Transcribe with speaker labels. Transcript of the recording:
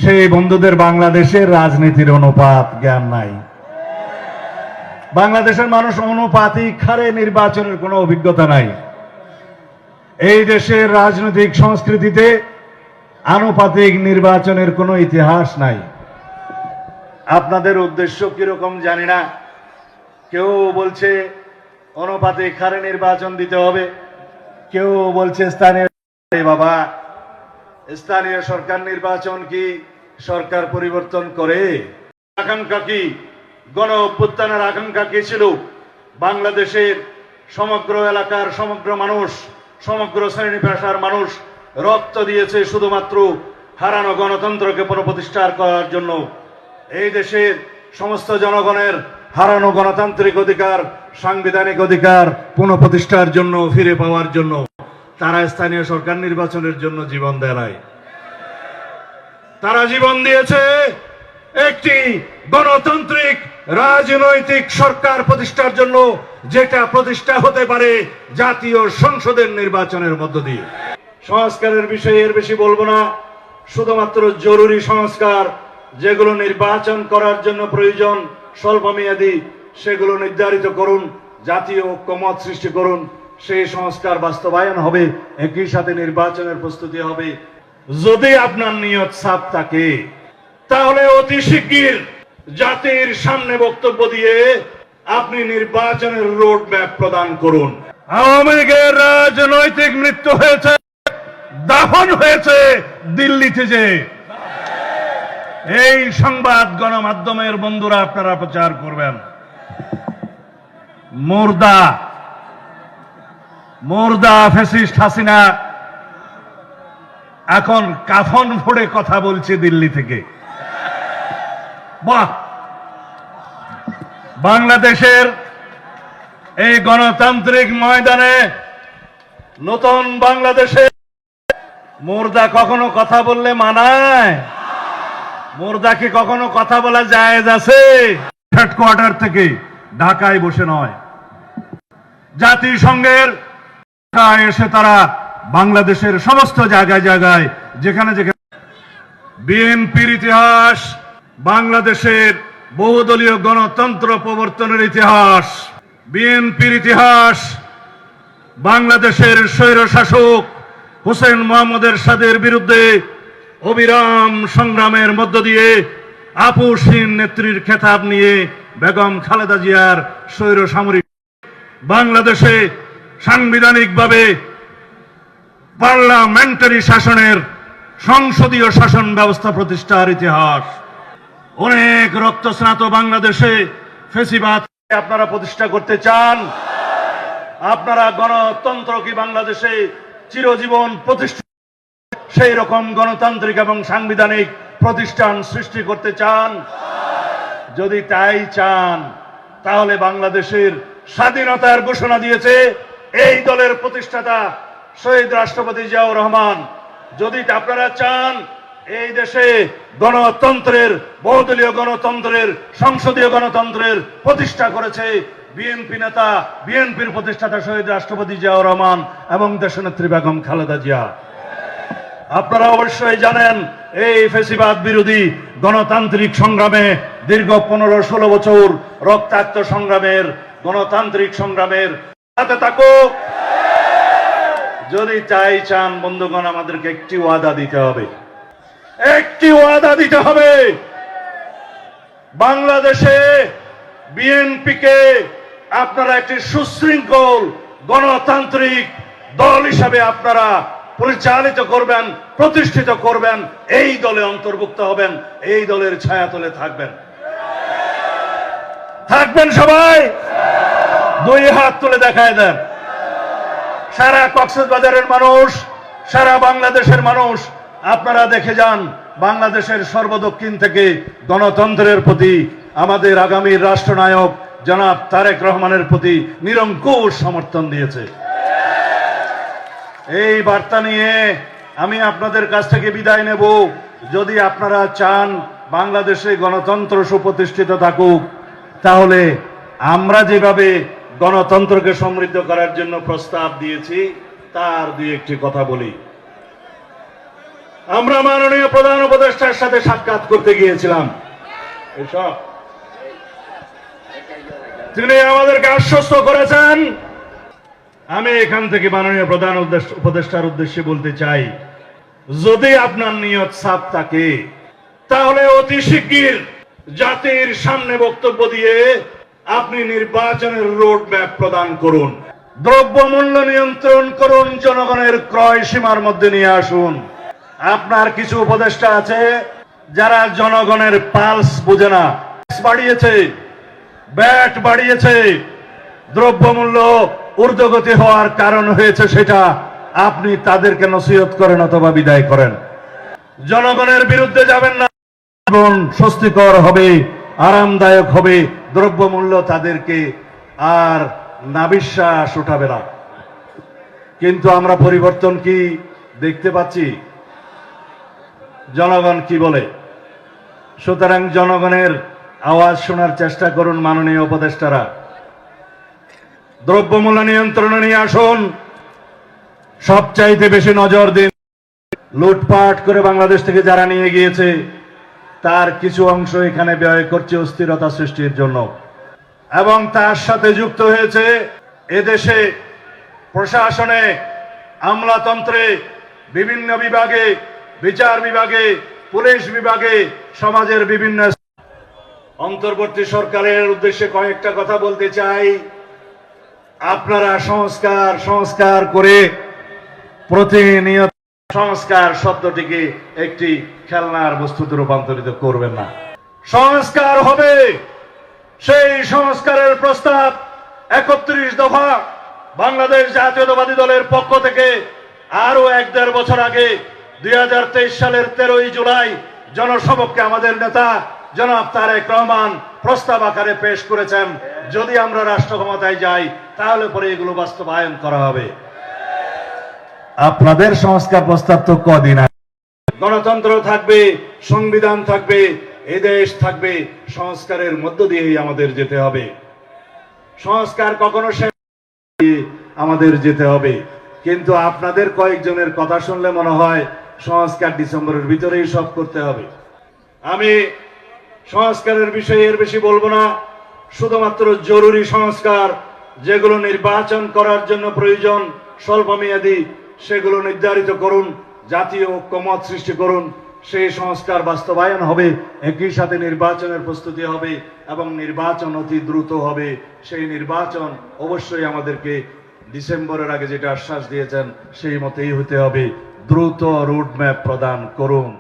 Speaker 1: সেই বন্ধুদের বাংলাদেশের রাজনীতির অনুপাত জ্ঞান নাই। বাংলাদেশের মানুষ অনুপাতিক হারে নির্বাচনের কোনো অভিজ্ঞতা নাই। এই দেশের রাজনৈতিক সংস্কৃতিতে আনুপাতিক নির্বাচনের কোনো ইতিহাস নাই। আপনাদের উদ্দেশ্য কিরকম জানি না। কেউ বলছে অনুপাতিক হারে নির্বাচন দিতে হবে, কেউ বলছে স্থানীয়। বাবা, স্থানীয় সরকার নির্বাচন কি সরকার পরিবর্তন করে? আকাঙ্ক্ষা কি? গণ অভ্যুত্থানের আকাঙ্ক্ষা কি ছিল? বাংলাদেশের সমগ্র এলাকার সমগ্র মানুষ, সমগ্র শ্রেণী পেশার মানুষ রক্ত দিয়েছে শুধুমাত্র হারানো গণতন্ত্রকে পুনঃপ্রতিষ্ঠা করার জন্য। এই দেশের সমস্ত জনগণের হারানো গণতান্ত্রিক অধিকার, সাংবিধানিক অধিকার পুনঃপ্রতিষ্ঠার জন্য, ফিরে পাওয়ার জন্য তারা স্থানীয় সরকার নির্বাচনের জন্য জীবন দেয় নাই। তারা জীবন দিয়েছে একটি গণতান্ত্রিক রাজনৈতিক সরকার প্রতিষ্ঠার জন্য, যেটা প্রতিষ্ঠা হতে পারে জাতীয় সংসদের নির্বাচনের মধ্য দিয়ে। সংস্কারের বিষয়ে এর বেশি বলবো না। শুধুমাত্র জরুরি সংস্কার, যেগুলো নির্বাচন করার জন্য প্রয়োজন, স্বল্পমেয়াদী, সেগুলো নির্ধারিত করুন, জাতীয় ঐক্যমত সৃষ্টি করুন। সেই সংস্কার বাস্তবায়ন হবে, একই সাথে নির্বাচনের প্রস্তুতি হবে। যদি আপনার নিয়ত সাফ থাকে, তাহলে অতি শিগগির জাতির সামনে বক্তব্য দিয়ে আপনি নির্বাচনের রোড ম্যাপ প্রদান করুন। আওয়ামী লীগের রাজনৈতিক মৃত্যু হয়েছে, দাফন হয়েছে দিল্লিতে। যে এই সংবাদ গণমাধ্যমের বন্ধুরা আপনারা প্রচার করবেন। মুর্দা মুর্দা ফ্যাসিস্ট হাসিনা এখন কাফন ফোড়ে কথা বলছে দিল্লি থেকে। বাহ! বাংলাদেশের এই গণতান্ত্রিক ময়দানে, নতুন বাংলাদেশে মুর্দা কখনো কথা বললে মানায়? মুর্দা কি কখনো কথা বলা জায়েজ আছে? হেডকোয়ার্টার থেকে ঢাকায় বসে নয়, জাতিসংঘের এসে তারা বাংলাদেশের সমস্ত জায়গায় জায়গায় যেখানে যেখানে বিএনপির ইতিহাস, বাংলাদেশের বহুদলীয় গণতন্ত্র প্রবর্তনের ইতিহাস, বিএনপির ইতিহাস, বাংলাদেশের স্বৈরশাসক হোসেন মোহাম্মদ এরশাদের বিরুদ্ধে অবিরাম সংগ্রামের মধ্য দিয়ে আপসহীন নেত্রীর খেতাব নিয়ে বেগম খালেদা জিয়ার স্বৈর সামরিক বাংলাদেশে সাংবিধানিকভাবে পার্লামেন্টারি শাসনের সংসদীয় শাসন ব্যবস্থা প্রতিষ্ঠার ইতিহাস। অনেক রক্তস্নাত বাংলাদেশে ফ্যাসিবাদ আপনারা প্রতিষ্ঠা করতে চান। আপনারা গণতন্ত্র কি বাংলাদেশে চিরজীবন প্রতিষ্ঠা, সেই রকম গণতান্ত্রিক এবং সাংবিধানিক প্রতিষ্ঠান সৃষ্টি করতে চান? যদি তাই চান, তাহলে বাংলাদেশের স্বাধীনতার ঘোষণা দিয়েছে এই দলের প্রতিষ্ঠাতা শহীদ রাষ্ট্রপতি জিয়াউর রহমান। যদি আপনারা চান এই দেশে গণতন্ত্রের, বহুদলীয় গণতন্ত্রের, সংসদীয় গণতন্ত্রের প্রতিষ্ঠা করেছে বিএনপি নেতা, বিএনপির প্রতিষ্ঠাতা শহীদ রাষ্ট্রপতি জিয়াউর রহমান এবং দেশনেত্রী বেগম খালেদা জিয়া। আপনারা অবশ্যই জানেন এই ফ্যাসিবাদ বিরোধী গণতান্ত্রিক সংগ্রামে দীর্ঘ 15-16 বছর রক্তাক্ত সংগ্রামের, গণতান্ত্রিক সংগ্রামের সাথে থাকুক। যদি তাই চান বন্ধুগণ, আমাদেরকে একটি ওয়াদা দিতে হবে, একটি ওয়াদা দিতে হবে। বাংলাদেশে বিএনপিকে আপনারা একটি সুশৃঙ্খল গণতান্ত্রিক দল হিসাবে আপনারা পরিচালিত করবেন, প্রতিষ্ঠিত করবেন, এই দলে অন্তর্ভুক্ত হবেন, এই দলের ছায়াতলে থাকবেন। থাকবেন সবাই? দুই হাত তুলে দেখায় দেন। সারা কক্সবাজারের মানুষ, সারা বাংলাদেশের মানুষ, আপনারা দেখে যান বাংলাদেশের সর্বদক্ষিণ থেকে গণতন্ত্রের প্রতি আমাদের আগামী রাষ্ট্রনায়ক জনাব তারেক রহমানের প্রতি নিরঙ্কুশ সমর্থন দিয়েছে। এই বার্তা নিয়ে আমি আপনাদের কাছ থেকে বিদায় নেব। যদি আপনারা চান বাংলাদেশে গণতন্ত্র সুপ্রতিষ্ঠিত থাকুক, তাহলে আমরা যেভাবে গণতন্ত্রকে সমৃদ্ধ করার জন্য প্রস্তাব দিয়েছি তার দুই একটি কথা বলি। আমরা মাননীয় প্রধান উপদেষ্টার সাথে সাক্ষাৎ করতে গিয়েছিলাম। এসব তিনি আমাদেরকে আশ্বস্ত করেছেন। আমি এখান থেকে মাননীয় প্রধান উপদেষ্টার উদ্দেশ্যে বলতে চাই, যদি আপনার নিয়ত সাফ থাকে তাহলে অতি শিগগির জাতির সামনে বক্তব্য দিয়ে আপনি নির্বাচনের রোড ম্যাপ প্রদান করুন, দ্রব্যমূল্য নিয়ন্ত্রণ করুন, জনগণের ক্রয় সীমার মধ্যে নিয়ে আসুন। আপনার কিছু উপদেষ্টা আছে যারা জনগণের পালস বুঝে না, বাড়িয়েছে, ব্যাট বাড়িয়েছে, দ্রব্যমূল্য ঊর্ধ্বগতি হওয়ার কারণ হয়েছে, সেটা আপনি তাদেরকে নসিহত করেন অথবা বিদায় করেন। জনগণের বিরুদ্ধে যাবেন না। জীবন স্বস্তিকর হবে, আরামদায়ক হবে, দ্রব্যমূল্য তাদেরকে আর নাবিশ্বাস উঠাবে না। কিন্তু আমরা পরিবর্তন কি দেখতে পাচ্ছি? জনগণ কি বলে? সুতরাং জনগণের আওয়াজ শোনার চেষ্টা করুন মাননীয় উপদেষ্টারা। দ্রব্যমূল্য নিয়ন্ত্রণে নিয়ে আসুন। সবচাইতে বেশি নজর দিন লুটপাট করে বাংলাদেশ থেকে যারা নিয়ে গিয়েছে তার কিছু অংশ এখানে ব্যয় করছে অস্থিরতা সৃষ্টির জন্য, এবং তার সাথে যুক্ত হয়েছে এদেশে প্রশাসনে, আমলাতন্ত্রে, বিভিন্ন বিভাগে, বিচার বিভাগে, পুলিশ বিভাগে, সমাজের বিভিন্ন। অন্তর্বর্তী সরকারের উদ্দেশ্যে কয়েকটা কথা বলতে চাই। আপনারা সংস্কার সংস্কার করে প্রতিনিয়ত সংস্কার শব্দটিকে একটি খেলনার বস্তুতে রূপান্তরিত করবেন না। সংস্কার হবে, সেই সংস্কারের প্রস্তাব 31 দফা বাংলাদেশ জাতীয়তাবাদী দলের পক্ষ থেকে আরো 1-1.5 বছর আগে 2023 সালের 13ই জুলাই জনসমক্ষে আমাদের নেতা জনাব তারেক রহমান প্রস্তাব আকারে পেশ করেছেন। যদি আমরা রাষ্ট্র ক্ষমতায় যাই তাহলে পরে এগুলো বাস্তবায়ন করা হবে। আপনাদের সংস্কার প্রস্তাব তো কদিন আগে। গণতন্ত্র থাকবে, সংবিধান থাকবে, এদেশ থাকবে, সংস্কারের মধ্য দিয়েই আমাদের যেতে হবে। সংস্কার কখনো শেষ আমাদের যেতে হবে। কিন্তু আপনাদের কয়েকজনের কথা শুনলে মনে হয় সংস্কার ডিসেম্বরের ভিতরেই সব করতে হবে। আমি সংস্কারের বিষয়ে এর বেশি বলবো না। শুধুমাত্র জরুরি সংস্কার যেগুলো নির্বাচন করার জন্য প্রয়োজন, স্বল্পমেয়াদী, সেগুলো নির্ধারিত করুন, জাতীয় ঐক্যমত সৃষ্টি করুন, সেই সংস্কার বাস্তবায়ন হবে। একই সাথে নির্বাচনের প্রস্তুতি হবে এবং নির্বাচন অতি দ্রুত হবে। সেই নির্বাচন অবশ্যই আমাদেরকে ডিসেম্বরের আগে যেটা আশ্বাস দিয়েছেন সেই মতেই হতে হবে। দ্রুত রোড ম্যাপ প্রদান করুন।